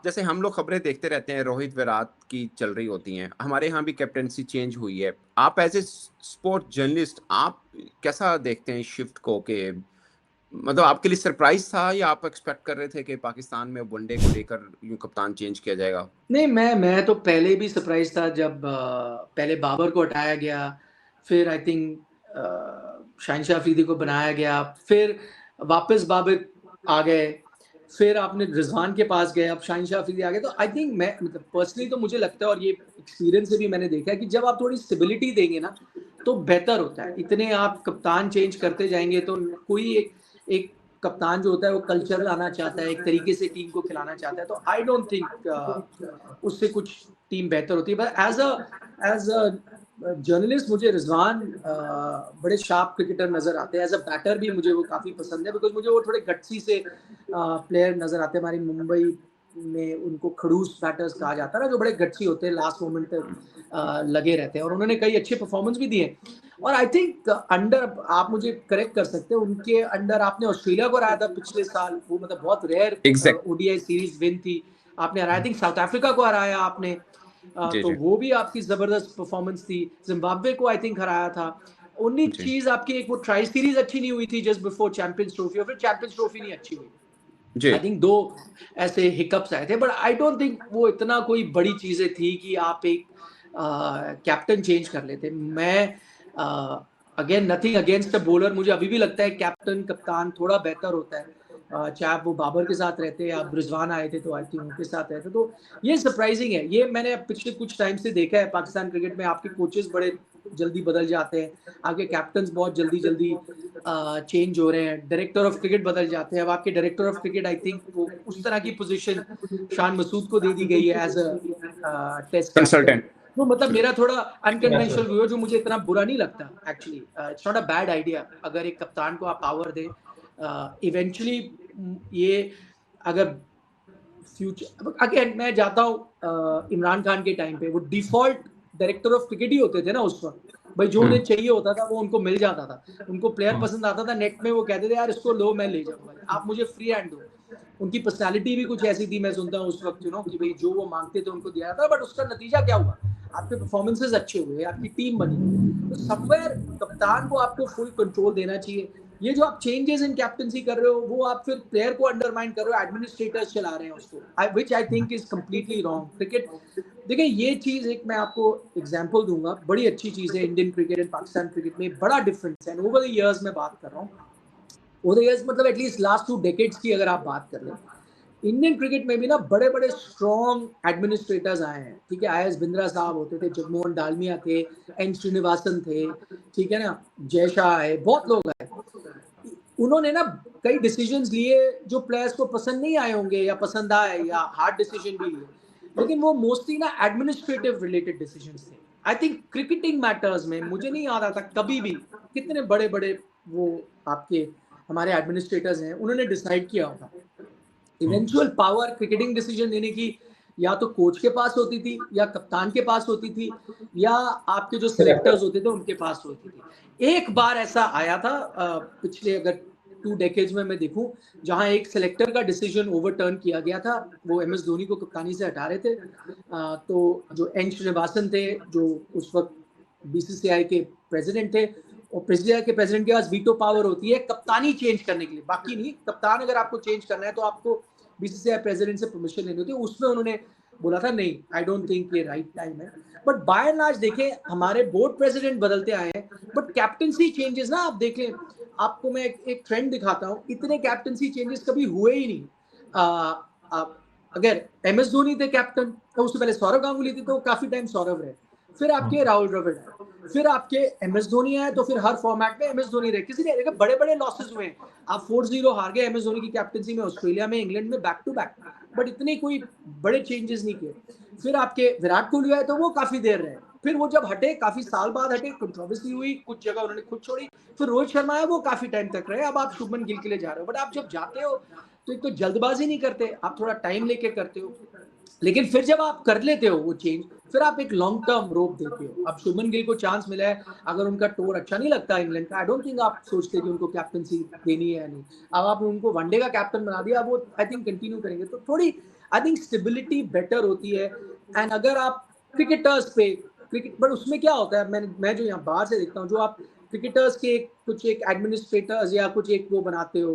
जैसे हम लोग खबरें देखते रहते हैं, रोहित विराट की चल रही होती हैं, हमारे यहाँ भी कैप्टेंसी चेंज हुई है। आप एज़ ए स्पोर्ट जर्नलिस्ट आप कैसा देखते हैं इस शिफ्ट को कि मतलब आपके लिए सरप्राइज़ था या आप एक्सपेक्ट कर रहे थे कि पाकिस्तान में वनडे को लेकर यूँ कप्तान चेंज किया जाएगा? नहीं, मैं तो पहले भी सरप्राइज़ था जब पहले बाबर को हटाया गया, फिर आई थिंक शाहिनशाह अफरीदी को बनाया गया, फिर वापस बाबर आ गए, फिर आपने रिज़वान के पास गए, अब शाहिनशाह अफरीदी आ गए। तो आई थिंक मैं मतलब पर्सनली तो मुझे लगता है और ये एक्सपीरियंस से भी मैंने देखा है कि जब आप थोड़ी स्टेबिलिटी देंगे ना, तो बेहतर होता है। इतने आप कप्तान चेंज करते जाएँगे तो कोई एक एक कप्तान जो होता है वो कल्चर लाना चाहता है, एक तरीके से टीम को खिलाना चाहता है। तो आई डोंट थिंक उससे कुछ टीम बेहतर होती है। बट एज़ अ जर्नलिस्ट मुझे रिज़वान बड़े शार्प क्रिकेटर नज़र आते हैं। एज़ अ बैटर भी मुझे वो काफ़ी पसंद है बिकॉज़ मुझे वो थोड़े गट्सी से प्लेयर नज़र आते हैं। हमारी मुंबई में उनको खड़ूस बैटर्स कहा जाता है ना, जो बड़े गट्सी होते हैं, लास्ट मोमेंट तक लगे रहते हैं और उन्होंने कई अच्छे परफॉर्मेंस भी दिए। और आई थिंक अंडर आप मुझे करेक्ट कर सकते हैं, उनके अंडर आपने ऑस्ट्रेलिया को हराया था पिछले साल, वो मतलब बहुत rare exact ODI series win थी। आपने हराया, आई थिंक साउथ अफ्रीका को हराया आपने, जी, तो जी। वो भी आपकी जबरदस्त परफॉर्मेंस थी। जिम्बाब्वे को आई थिंक हराया था। ओनली जी, चीज आपकी एक वो ट्राई सीरीज अच्छी नहीं हुई थी जस्ट बिफोर चैंपियंस ट्रॉफी, और फिर चैंपियंस ट्रॉफी नहीं अच्छी हुई। जी। आई थिंक दो ऐसे हिकअप्स आए थे, बट आई डोंट थिंक वो इतना कोई बड़ी चीजें थी कि आप एक कैप्टन चेंज कर लेते। मैं again nothing against a bowler, मुझे अभी भी लगता है कैप्टन कप्तान थोड़ा बेहतर होता है। चाहे आप वो बाबर के साथ रहते या रिजवान आए थे तो आई थिंक उनके साथ रहते, तो ये सरप्राइजिंग है। ये मैंने पिछले कुछ टाइम से देखा है पाकिस्तान क्रिकेट में, आपके कोचेस बड़े जल्दी बदल जाते हैं, आपके कैप्टन बहुत जल्दी जल्दी चेंज हो रहे हैं, डायरेक्टर ऑफ क्रिकेट बदल जाते हैं। अब आपके director of cricket I think वो उस तरह की पोजीशन शान मसूद को दे दी गई है as a test captain. Consultant तो मतलब मेरा थोड़ा अनकन्वेंशनल व्यू है, जो मुझे इतना बुरा नहीं लगता actually. It's not a bad idea अगर एक कप्तान को आप पावर दे इवेंचुअली। ये अगर फ्यूचर अगेन मैं जाता हूँ इमरान खान के टाइम पे, वो डिफॉल्ट डायरेक्टर ऑफ क्रिकेट ही होते थे ना उस वक्त। भाई जो हुँ, उन्हें चाहिए होता था वो उनको मिल जाता था। उनको प्लेयर पसंद आता था, नेट में वो कहते थे यार इसको लो मैं ले जाऊंगा, आप मुझे फ्री हैंड दो। उनकी पर्सनालिटी भी कुछ ऐसी थी, मैं सुनता हूँ उस वक्त कि भाई जो वो मांगते थे उनको दिया जाता, बट उसका नतीजा क्या हुआ? आपके परफॉर्मेंसेस अच्छे हुए, आपकी टीम बनी। तो समवेयर कप्तान को आपको फुल कंट्रोल देना चाहिए। ये जो आप चेंजेस इन कैप्टनसी कर रहे हो वो आप फिर प्लेयर को अंडरमाइन कर रहे हो, एडमिनिस्ट्रेटर्स चला रहे हैं उसको, which I think is completely wrong. Cricket देखिए, ये चीज एक मैं आपको एग्जांपल दूंगा, बड़ी अच्छी चीज है Indian cricket and Pakistan cricket में, बड़ा डिफरेंस है ओवर द इयर्स। मैं बात कर रहा हूँ ओवर द इयर्स, मतलब एटलीस्ट लास्ट 2 डेकेड्स की अगर आप बात कर लें, इंडियन क्रिकेट में भी ना बड़े बड़े स्ट्रॉन्ग एडमिनिस्ट्रेटर्स आए हैं। ठीक है, आई एस बिंद्रा साहब होते थे, जगमोहन डालमिया थे, एन श्रीनिवासन थे, ठीक है ना, जय शाह आए, बहुत लोग आए। उन्होंने ना कई डिसीजंस लिए जो प्लेयर्स को पसंद नहीं आए होंगे या पसंद आए, या हार्ड डिसीजन भी लिए, लेकिन वो मोस्टली ना एडमिनिस्ट्रेटिव रिलेटेड डिसीजंस थे। आई थिंक क्रिकेटिंग मैटर्स में मुझे नहीं याद आता कभी भी कितने बड़े बड़े वो आपके हमारे एडमिनिस्ट्रेटर्स हैं उन्होंने डिसाइड किया होगा। इवेंचुअल पावर क्रिकेटिंग डिसीजन लेने की या तो कोच के पास होती थी, या कप्तान के पास होती थी, या आपके जो सिलेक्टर्स होते थे उनके पास होती थी। एक बार ऐसा आया था पिछले अगर 2 डेकेड्स में मैं देखूं, जहां एक सिलेक्टर का डिसीजन ओवरटर्न किया गया था। वो एम एस धोनी को कप्तानी से हटा रहे थे, तो जो एन श्रीनिवासन थे, जो उस वक्त बीसीसीआई के प्रेसिडेंट थे, और बीसीसीआई के प्रेसिडेंट के पास वीटो पावर होती है कप्तानी चेंज करने के लिए, बाकी नहीं। कप्तान अगर आपको चेंज करना है तो आपको बीसीसीआई प्रेसिडेंट से परमिशन लेनी होती है। उसमें उन्होंने बोला था नहीं, आई डोंट थिंक ये राइट टाइम है। बट बाय एंड लार्ज देखें, हमारे बोर्ड प्रेसिडेंट बदलते आए हैं, बट कैप्टनसी चेंजेस ना आप देख लें, आपको मैं एक ट्रेंड दिखाता हूँ, इतने कैप्टनसी चेंजेस कभी हुए ही नहीं। अगर एम एस धोनी थे कैप्टन, तो उससे पहले सौरव गांगुली थे, तो काफी टाइम सौरव रहे, फिर आपके राहुल द्रविड़ आए, फिर आपके एम एस धोनी आए, तो फिर हर फॉर्मेट में एम एस धोनी रहे। किसी ने बड़े बड़े लॉसेस हुए हैं, आप 4-0 हार गए एम एस धोनी की कैप्टनसी में, ऑस्ट्रेलिया में, इंग्लैंड में, बैक टू बैक, बट इतने कोई बड़े चेंजेस नहीं किए। फिर आपके विराट कोहली आए तो वो काफी देर रहे, फिर वो जब हटे काफी साल बाद हटे, कंट्रोवर्सी हुई, कुछ जगह उन्होंने खुद छोड़ी। फिर रोहित शर्मा आया, वो काफी टाइम तक रहे। अब आप शुभमन गिल के लिए जा रहे हो, बट आप जब जाते हो तो एक तो जल्दबाजी नहीं करते, आप थोड़ा टाइम लेके करते हो, लेकिन फिर जब आप कर लेते हो वो चेंज, फिर आप एक लॉन्ग टर्म रोप देते हो। अब शुभमन गिल को चांस मिला है, अगर उनका टूर अच्छा नहीं लगता इंग्लैंड का, आई डोंट थिंक आप सोचते कि उनको कैप्टनसी देनी है या नहीं। अब आपने उनको वनडे का कैप्टन बना दिया, अब वो आई थिंक कंटिन्यू करेंगे। तो थोड़ी आई थिंक स्टेबिलिटी बेटर होती है। एंड अगर आप क्रिकेटर्स पे क्रिकेट, बट उसमें क्या होता है, मैं जो यहाँ बाहर से देखता हूँ, जो आप क्रिकेटर्स के कुछ एक एडमिनिस्ट्रेटर्स या कुछ एक वो बनाते हो,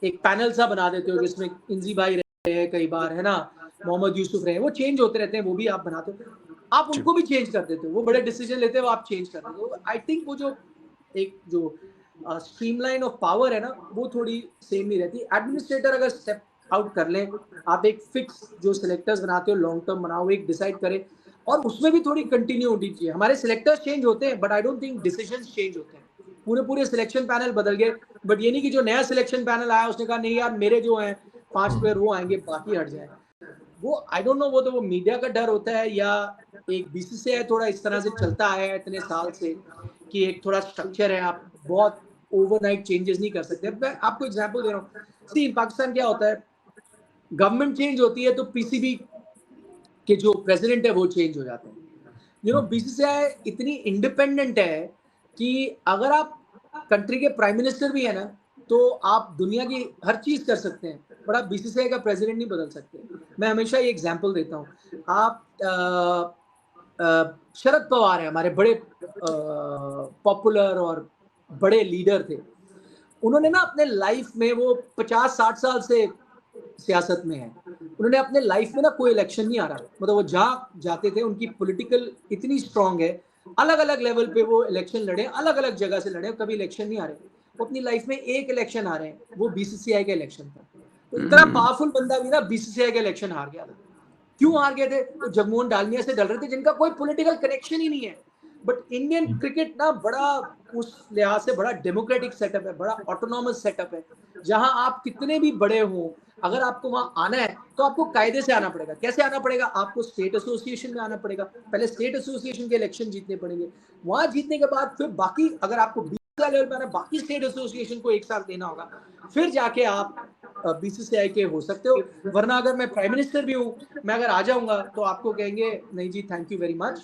एक पैनल सा बना देते हो जिसमें इंजी भाई रहे हैं कई बार, है ना, मोहम्मद यूसुफ रहे, वो चेंज होते रहते हैं, वो भी आप बनाते हो, आप उनको भी चेंज कर देते हो, वो बड़े डिसीजन लेते हो, आप चेंज कर देते हो। आई थिंक वो जो एक जो स्ट्रीमलाइन ऑफ पावर है ना, वो थोड़ी सेम नहीं रहती। एडमिनिस्ट्रेटर अगर स्टेप आउट कर लें, आप एक फिक्स जो सिलेक्टर्स बनाते हो लॉन्ग टर्म बनाओ, एक डिसाइड करें, और उसमें भी थोड़ी कंटिन्यू होनी चाहिए। हमारे सिलेक्टर्स चेंज होते हैं but I don't think decisions change होते हैं। पूरे सिलेक्शन पैनल बदल गए, बट ये नहीं कि जो नया सिलेक्शन पैनल आया उसने कहा नहीं यार मेरे जो हैं 5 प्लेयर वो आएंगे बाकी हट जाए। वो आई डोंट नो, वो तो वो मीडिया का डर होता है, या एक बीसीसीआई थोड़ा इस तरह से चलता है इतने साल से कि एक थोड़ा स्ट्रक्चर है, आप बहुत ओवरनाइट चेंजेस नहीं कर सकते। मैं आपको एग्जांपल दे रहा हूँ, सी इन पाकिस्तान क्या होता है, गवर्नमेंट चेंज होती है तो पीसीबी के जो प्रेसिडेंट है वो चेंज हो जाते हैं। बीसीसीआई इतनी इंडिपेंडेंट है कि अगर आप कंट्री के प्राइम मिनिस्टर भी है ना, तो आप दुनिया की हर चीज कर सकते हैं, बट आप बीसीसीआई का प्रेसिडेंट नहीं बदल सकते। मैं हमेशा ये एग्जांपल देता हूँ, आप शरद पवार है, हमारे बड़े पॉपुलर और बड़े लीडर थे। उन्होंने ना अपने लाइफ में, वो 50-60 साल से सियासत में है, उन्होंने अपने लाइफ में ना कोई इलेक्शन नहीं आ रहा, मतलब वो जहाँ जाते थे उनकी पॉलिटिकल इतनी स्ट्रांग है, अलग अलग लेवल पे वो इलेक्शन लड़े, अलग अलग जगह से लड़े, कभी इलेक्शन नहीं आ रहे। वो अपनी लाइफ में एक इलेक्शन आ रहे हैं, वो बीसीसीआई का इलेक्शन था। तो इतना पावरफुल बंदा भी ना बीसीसीआई का इलेक्शन हार गया था। क्यों हार गए थे? तो जगमोहन डालमिया से डल रहे थे, जिनका कोई पॉलिटिकल कनेक्शन ही नहीं है। बट इंडियन क्रिकेट ना बड़ा उस लिहाज से बड़ा डेमोक्रेटिक सेटअप है, बड़ा ऑटोनॉमस सेटअप है, जहां आप कितने भी बड़े हो, अगर आपको वहां आना है तो आपको कायदे से आना पड़ेगा। कैसे आना पड़ेगा? आपको स्टेट एसोसिएशन में आना पड़ेगा, पहले स्टेट एसोसिएशन के इलेक्शन जीतने पड़ेंगे, वहां जीतने के बाद फिर बाकी, अगर आपको लेवल पे आना, बाकी स्टेट एसोसिएशन को एक साथ देना होगा, फिर जाके आप बीसीसीआई के हो सकते हो। वरना अगर मैं प्राइम मिनिस्टर भी हूँ, मैं अगर आ जाऊंगा तो आपको कहेंगे नहीं जी थैंक यू वेरी मच,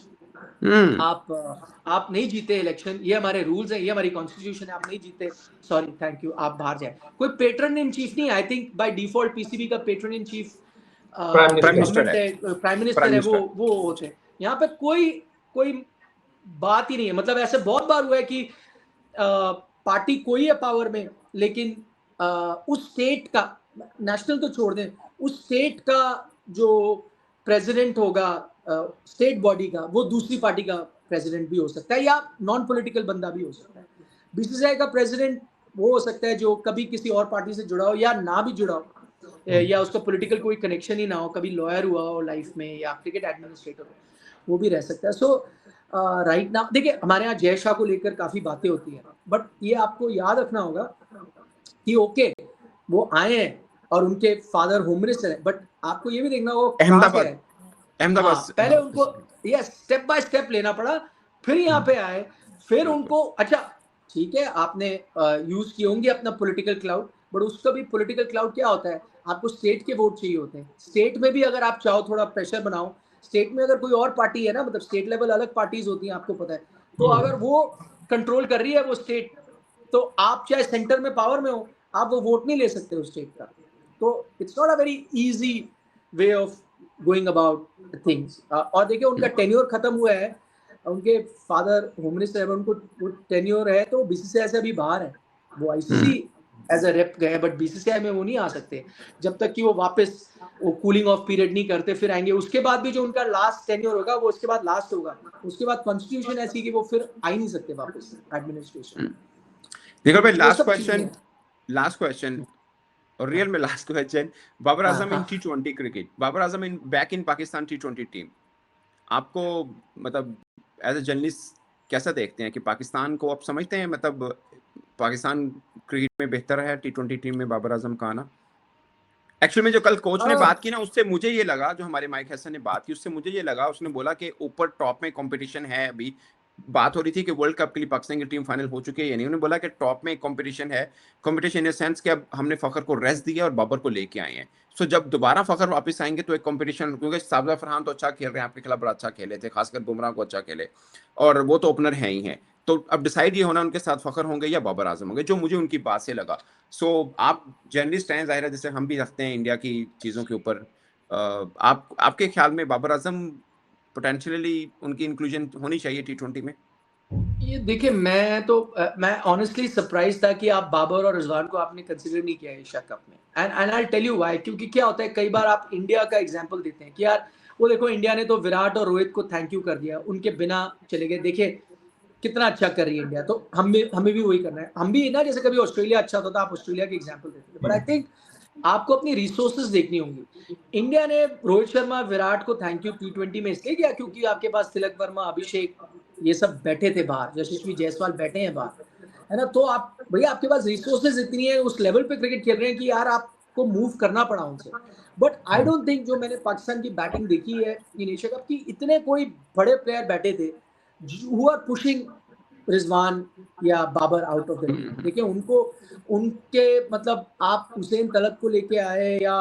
आप नहीं जीते इलेक्शन, ये हमारे रूल्स हैं, ये हमारी कॉन्स्टिट्यूशन है, आप नहीं जीते, सॉरी थैंक यू, आप बाहर जाए। कोई पेट्रन इन चीफ नहीं, I think by default PCB का पेट्रन इन चीफ गवर्नमेंट है, प्राइम मिनिस्टर है, वो होते हैं। यहाँ पे कोई बात ही नहीं है। मतलब ऐसे बहुत बार हुआ है कि पार्टी कोई है पावर में, लेकिन उस स्टेट का, नेशनल तो छोड़ दें, उस स्टेट का जो प्रेसिडेंट होगा स्टेट बॉडी का, वो दूसरी पार्टी का प्रेसिडेंट भी हो सकता है, या नॉन पॉलिटिकल बंदा भी हो सकता है। बीसीसीआई का प्रेसिडेंट वो हो सकता है जो कभी किसी और पार्टी से जुड़ा हो या ना भी जुड़ा हो, या उसका पॉलिटिकल कोई कनेक्शन ही ना हो, कभी लॉयर हुआ हो लाइफ में या क्रिकेट एडमिनिस्ट्रेटर हो, वो भी रह सकता है। सो राइट नाउ देखिए, हमारे यहाँ जय शाह को लेकर काफी बातें होती हैं, बट ये आपको याद रखना होगा कि ओके वो आए हैं और उनके फादर होम मिनिस्टर है, बट आपको ये भी देखना होगा अहमदाबाद, पहले उनको ये स्टेप बाय स्टेप लेना पड़ा, फिर यहाँ पे आए, फिर उनको अच्छा ठीक है आपने यूज किए होंगे अपना पॉलिटिकल क्लाउड, बट उसका भी पॉलिटिकल क्लाउड क्या होता है, आपको स्टेट के वोट चाहिए होते हैं। स्टेट में भी अगर आप चाहो थोड़ा प्रेशर बनाओ, स्टेट में अगर कोई और पार्टी है ना, मतलब स्टेट लेवल अलग पार्टीज होती हैं आपको पता है, तो अगर वो कंट्रोल कर रही है वो स्टेट, तो आप चाहे सेंटर में पावर में हो, आप वो वोट नहीं ले सकते उस स्टेट का। तो it's not a very easy way of going about things. और देखिए उनका टेन्योर खत्म हुआ है, उनके फादर होम मिनिस्टर है, उनको वो टेन्योर है, तो बीसीसीआई से अभी बाहर है, वो आईसीसी एज अ रेप गए, बट बीसीसीआई में वो नहीं आ सकते जब तक कि वो वापस वो कूलिंग ऑफ पीरियड नहीं करते, फिर आएंगे। उसके बाद भी जो उनका लास्ट टेन्योर होगा वो उसके बाद लास्ट होगा, उसके बाद कॉन्स्टिट्यूशन ऐसी कि वो फिर आ ही नहीं सकते वापस एडमिनिस्ट्रेशन। देखो भाई, लास्ट क्वेश्चन और रियल में last question, Babar Azam in T20 cricket, Babar Azam in back in Pakistan T20 team, आपको मतलब एज ए जर्नलिस्ट कैसा देखते हैं कि पाकिस्तान को आप समझते हैं, मतलब पाकिस्तान क्रिकेट में बेहतर है T20 टीम में बाबर आजम का आना? एक्चुअली में जो कल कोच ने बात की ना, उससे मुझे ये लगा, जो हमारे माइक हसन ने बात की उससे मुझे ये लगा, उसने बोला कि ऊपर टॉप में कंपटीशन है। अभी बात हो रही थी कि वर्ल्ड कप के लिए पाकिस्तान की टीम फाइनल हो चुकी है या नहीं, उन्होंने बोला कि टॉप में कंपटीशन है, कंपटीशन इन सेंस कि अब हमने फखर को रेस्ट दिया और बाबर को लेके आए हैं। सो जब दोबारा फखर वापस आएंगे तो एक कंपटीशन, क्योंकि साबिरा फरहान तो अच्छा खेल रहे हैं, आपके खिलाफ बड़ा अच्छा खेले थे, खासकर बुमराह को अच्छा खेले, और वो तो ओपनर है ही हैं। तो अब डिसाइड ये होना उनके साथ फखर होंगे या बाबर आजम होंगे, जो मुझे उनकी बात से लगा। सो आप जर्नलिस्ट हैं, जाहिर है, जैसे हम भी रखते हैं इंडिया की चीज़ों के ऊपर। आप आपके ख्याल में बाबर आजम पोटेंशियली उनकी इंक्लूजन होनी चाहिए T20 में? ये देखिए, मैं ऑनेस्टली सरप्राइज था कि आप बाबर और रिजवान को आपने कंसीडर नहीं किया एशिया कप में। And I tell you why, क्योंकि क्या होता है, कई बार आप इंडिया का एग्जांपल देते हैं कि यार वो देखो, इंडिया ने तो विराट और रोहित को थैंक यू कर दिया, उनके बिना चले गए, देखिए कितना अच्छा कर रही है इंडिया, तो हमें भी वही करना है। हम भी ना, जैसे कभी ऑस्ट्रेलिया अच्छा होता था, आप ऑस्ट्रेलिया के एग्जाम्पल देते थे, बट आई थिंक आपको अपनी रिसोर्सेज देखनी होंगी। इंडिया ने रोहित शर्मा विराट को थैंक यू T20 में इसलिए किया क्योंकि आपके पास तिलक वर्मा, अभिषेक, ये सब बैठे थे बाहर, यशस्वी जायसवाल बैठे हैं बाहर, है ना। तो आप भैया, आपके पास रिसोर्सेज इतनी है, उस लेवल पे क्रिकेट खेल रहे हैं कि यार आपको मूव करना पड़ा उनसे। बट आई डोंट थिंक, जो मैंने पाकिस्तान की बैटिंग देखी है इन एशिया कप की, इतने कोई बड़े प्लेयर बैठे थे हु आर पुशिंग रिजवान या Babar out of the league. देखिए उनको, उनके मतलब आप हुसैन तलत को लेके आए या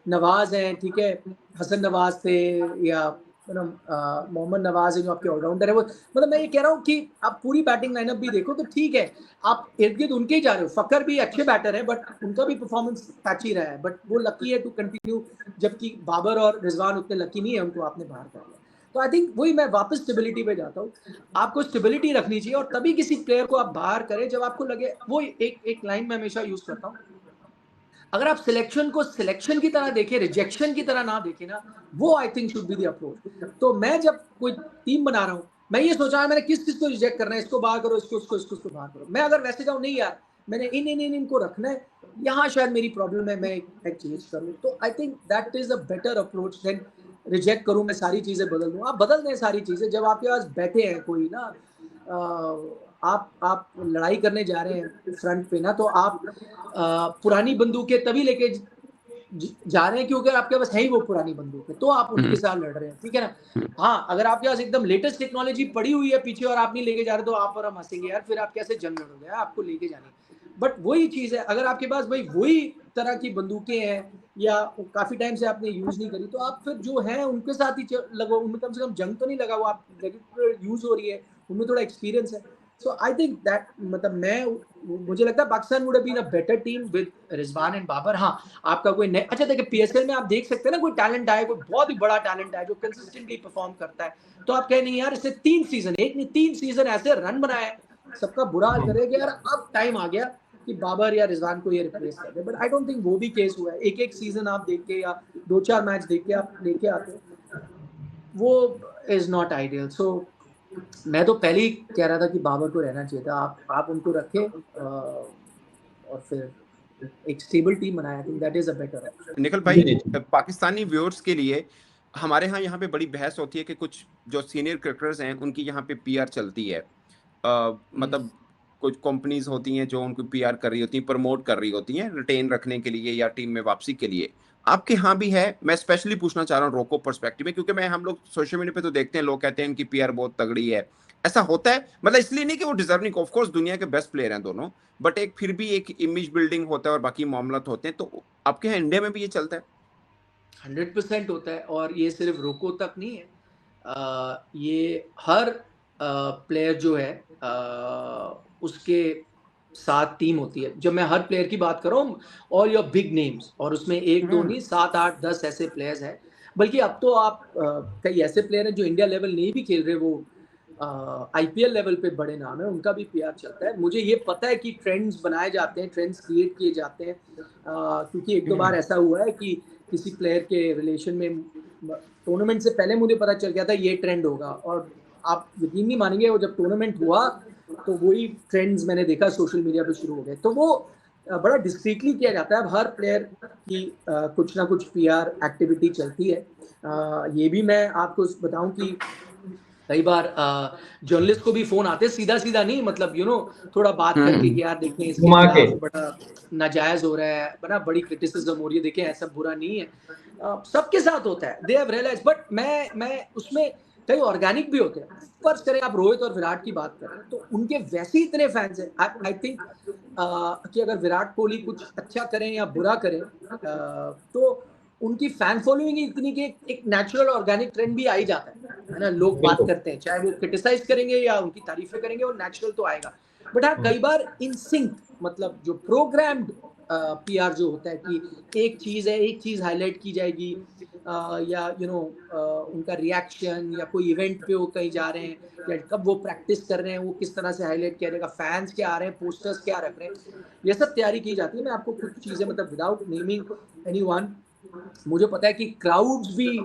नवाज हैं, ठीक है, हसन नवाज थे, या मोहम्मद नवाज है जो आपके ऑलराउंडर है, वो मतलब मैं ये कह रहा हूँ कि आप पूरी बैटिंग लाइनअप भी देखो तो ठीक है, आप इर्द गिर्द उनके ही जा रहे हो। फकर भी अच्छे बैटर है, बट उनका भी परफॉर्मेंस पैची रहा है, बट वो लकी है टू कंटिन्यू, जबकि बाबर और रिजवान उतने लकी नहीं है, उनको आपने बाहर कर लिया। तो आई थिंक वही मैं वापस स्टेबिलिटी पे जाता हूँ, आपको स्टेबिलिटी रखनी चाहिए और तभी किसी प्लेयर को आप बाहर करें जब आपको लगे। वो एक लाइन मैं हमेशा यूज करता हूँ, अगर आप सिलेक्शन को सिलेक्शन की तरह देखें, रिजेक्शन की तरह ना देखें ना, वो I think should be the approach. तो मैं जब कोई टीम बना रहा हूँ, मैं ये सोचा है मैंने किस किस को रिजेक्ट करना है, इसको बाहर करो, इसको बाहर करो। मैं अगर वैसे जाऊँ, नहीं यार मैंने इनको रखना है, यहाँ शायद मेरी प्रॉब्लम है, मैं एक चेंज कर लूँ। तो I think that is a better approach than reject करूँ, मैं सारी चीजें बदल दूँ। आप बदल दें सारी चीजें, जब आपके पास बैठे हैं कोई ना, आप लड़ाई करने जा रहे हैं फ्रंट पे ना, तो आप पुरानी बंदूकें तभी लेके जा रहे हैं क्योंकि आपके पास है ही वो पुरानी बंदूक है, तो आप उनके साथ लड़ रहे हैं, ठीक है ना। हाँ, अगर आपके पास एकदम लेटेस्ट टेक्नोलॉजी पड़ी हुई है पीछे और आप नहीं लेके जा रहे, तो आप और हम हंसेंगे यार, फिर आप कैसे जंग लड़ोगे, आपको लेके जानी। बट वही चीज है, अगर आपके पास भाई वही तरह की बंदूकें हैं या काफी टाइम से आपने यूज नहीं करी, तो आप फिर जो है उनके साथ ही लगो, उनमें कम से कम जंग तो नहीं लगा, वो आप यूज हो रही है, उनमें थोड़ा एक्सपीरियंस है। सो आई थिंक दैट, मतलब मुझे लगता है Pakistan would have been a better team with Rizwan and Babar. हाँ, आपका कोई अच्छा देखिए, PSL में आप देख सकते हैं ना, कोई टैलेंट आए, कोई बहुत ही बड़ा टैलेंट आए जो कंसिस्टेंटली परफॉर्म करता है, तो आप कहें नहीं यार, इससे 3 सीजन, एक नहीं 3 सीजन ऐसे रन बनाए, सबका बुरा हाल करेगा यार, अब टाइम आ गया कि बाबर या रिजवान को ये रिप्लेस कर दे। बट आई डोंट थिंक वो भी केस हुआ है। एक एक सीजन आप देख के या 2-4 मैच देख के आप लेके आते हो, वो इज नॉट आइडियल। सो मैं तो पहले ही कह रहा था कि बाबर को रहना चाहिए था, आप उनको रखे और फिर एक स्टेबल टीम बनाया। आई think that is a better option. Nikhil भाई, पाकिस्तानी व्यूअर्स के लिए हमारे यहाँ पे बड़ी बहस होती है कि कुछ जो सीनियर क्रिकेटर्स हैं उनकी यहाँ पे PR चलती है। मतलब कुछ कंपनीज होती हैं जो उनको PR कर रही होती हैं, प्रमोट कर रही होती हैं रिटेन रखने के लिए या टीम में वापसी के लिए। आपके यहाँ भी है? मैं स्पेशली पूछना चाह रहा हूँ रोको पर्सपेक्टिव में, क्योंकि हम लोग सोशल मीडिया पे तो देखते हैं, लोग कहते हैं इनकी PR बहुत तगड़ी है। ऐसा होता है? मतलब इसलिए नहीं कि वो डिजर्व नहीं, ऑफ कोर्स दुनिया के बेस्ट प्लेयर हैं दोनों, बट एक फिर भी एक इमेज बिल्डिंग होता है और बाकी मामला होते हैं। तो आपके यहाँ इंडिया में भी ये चलता है? 100% होता है, और ये सिर्फ रोको तक नहीं है, ये हर प्लेयर जो है उसके साथ टीम होती है। जब मैं हर प्लेयर की बात कर रहा हूँ, ऑल योर बिग नेम्स, और उसमें एक दो नहीं, 7-8-10 ऐसे प्लेयर्स हैं। बल्कि अब तो आप कई ऐसे प्लेयर हैं जो इंडिया लेवल नहीं भी खेल रहे, वो IPL लेवल पे बड़े नाम है, उनका भी PR चलता है। मुझे ये पता है कि ट्रेंड्स बनाए जाते हैं, ट्रेंड्स क्रिएट किए जाते हैं, क्योंकि एक दो बार ऐसा हुआ है कि किसी प्लेयर के रिलेशन में टूर्नामेंट से पहले मुझे पता चल गया था ये ट्रेंड होगा, और आप यकीन नहीं मानेंगे, वो जब टूर्नामेंट हुआ तो वही ट्रेंड्स मैंने देखा सोशल मीडिया पे शुरू हो गए। तो वो बड़ा डिस्क्रीटली किया जाता है। अब हर प्लेयर की कुछ ना कुछ PR एक्टिविटी चलती है। ये भी मैं आपको बताऊं कि कई बार जर्नलिस्ट को भी फोन आते हैं, सीधा सीधा नहीं, मतलब थोड़ा बात करके कि यार देखें इसके खिलाफ बड़ा नाजायज हो रहा है, बड़ा बड़ी क्रिटिसिज्म हो रही है, देखें ऐसा बुरा नहीं है। सबके साथ होता है, दे हैव रियलाइज्ड। बट मैं उसमें कई ऑर्गेनिक भी होते हैं। फर्ज करें आप रोहित और विराट की बात करें, तो उनके वैसे ही इतने फैंस हैं। आई थिंक कि अगर विराट कोहली कुछ अच्छा करें या बुरा करें, तो उनकी फैन फॉलोइंग इतनी कि एक नेचुरल ऑर्गेनिक ट्रेंड भी आ ही जाता है। है ना, लोग बात बिल्कुल। करते हैं, चाहे वो क्रिटिसाइज करेंगे या उनकी तारीफें करेंगे, वो नेचुरल तो आएगा। बट हाँ, कई बार इन सिंक, मतलब जो प्रोग्राम्ड पीआर जो होता है कि एक चीज है, एक चीज हाईलाइट की जाएगी, या उनका रिएक्शन, या कोई इवेंट पे वो कहीं जा रहे हैं, या कब वो प्रैक्टिस कर रहे हैं, वो किस तरह से हाईलाइट किया जाएगा, फैंस क्या आ रहे हैं, पोस्टर्स क्या रख रहे हैं, ये सब तैयारी की जाती है। मैं आपको कुछ चीजें, मतलब विदाउट नेमिंग एनीवन, मुझे पता है कि क्राउड्स भी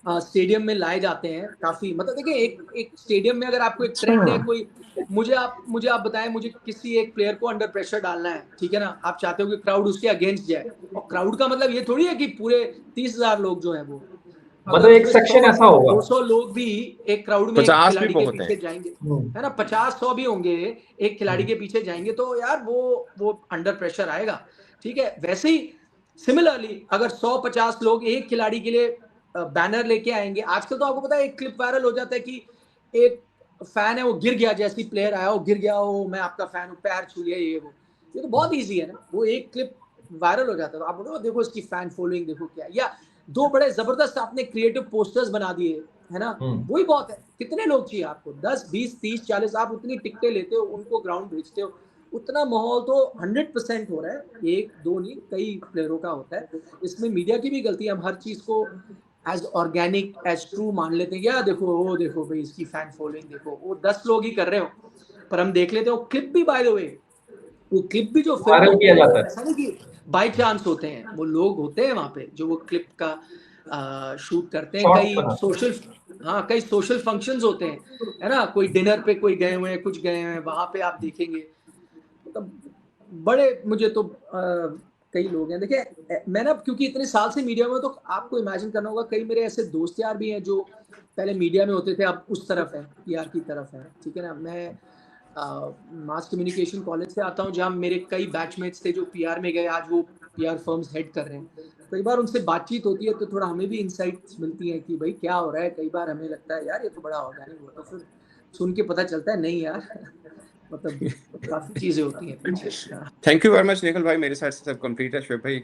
स्टेडियम में लाए जाते हैं काफी। मतलब देखिए, एक स्टेडियम में अगर आपको एक ट्रेंड है, कोई मुझे आप बताएं, मुझे किसी एक प्लेयर को अंडर प्रेशर डालना है, ठीक है ना, आप चाहते हो कि क्राउड उसके अगेंस्ट जाए, और क्राउड का मतलब ये थोड़ी है कि पूरे 30,000 लोग जो है वो, मतलब एक सेक्शन ऐसा होगा, 200 लोग भी एक क्राउड में एक 50 भी खिलाड़ी के बहुत है। पीछे जाएंगे, है ना, 50-100 भी होंगे एक खिलाड़ी के पीछे जाएंगे, तो यार वो अंडर प्रेशर आएगा, ठीक है। वैसे ही सिमिलरली अगर 100-50 लोग एक खिलाड़ी के लिए बैनर लेके आएंगे, आजकल तो आपको पता है, एक क्लिप वायरल हो जाता है कि एक फैन है, वो गिर गया, जैसे ही प्लेयर आया वो गिर गया, वो मैं आपका फैन हूँ, पैर छू लिया, ये तो बहुत ईजी है ना, वो एक क्लिप वायरल हो जाता है, तो आप बोलो देखो इसकी फैन फॉलोइंग देखो क्या, या 2 बड़े जबरदस्त आपने क्रिएटिव पोस्टर्स बना दिए, है ना, वही बहुत है। कितने लोग चाहिए आपको, 10, 20, 30, 40, आप उतनी टिकटें लेते हो, उनको ग्राउंड भेजते हो, उतना माहौल तो 100% हो रहा है, 1-2 नहीं, कई प्लेयरों का होता है। इसमें मीडिया की भी गलती है, हम हर चीज को एज ऑर्गेनिक, एज ट्रू मान लेते हैं, या देखो भाई इसकी फैन फॉलोइंग देखो, वो 10 लोग ही कर रहे हो, पर हम देख लेते हो क्लिप भी, बाय द वे, वो क्लिप भी जो फिल्म वायरल होते किया हैं, जाता है। ऐसा नहीं कि बाय चांस होते हैं, वो लोग होते हैं वहां पे जो वो क्लिप का शूट करते हैं। शॉर्ट्स बनाते हैं। कई सोशल फंक्शंस होते हैं, है ना, कोई डिनर पे कोई गए हुए हैं, कुछ गए हुए हैं, वहां पे आप देखेंगे, मतलब बड़े, मुझे तो कई लोग हैं, देखिए मैं ना, क्योंकि इतने साल से मीडिया में, तो आपको इमेजिन करना होगा, कई मेरे ऐसे दोस्त यार भी हैं जो पहले मीडिया में होते थे, अब उस तरफ है, पीआर की तरफ है, ठीक है ना। मैं मास कम्युनिकेशन कॉलेज से आता हूँ, जहाँ मेरे कई बैचमेट्स थे जो पीआर में गए, आज वो पीआर फर्म्स हेड कर रहे हैं। कई बार उनसे बातचीत होती है, तो थोड़ा हमें भी इंसाइट्स मिलती हैं कि भाई क्या हो रहा है। कई बार हमें लगता है यार ये तो बड़ा ऑर्गेनिक हुआ, तो फिर सुन के पता चलता है नहीं यार मतलब काफी चीजें होती हैं पीछे। Thank you very much Nikhil भाई, मेरे साइड से सब कंप्लीट है। श्वेत भाई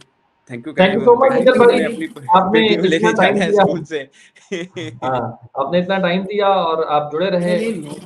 thank you thank you so much Nikhil भाई, आपने बेटी को इतना लेने टाइम जाना है दिया। स्कूल से। हाँ, आपने इतना टाइम दिया और आप जुड़े रहे। नहीं,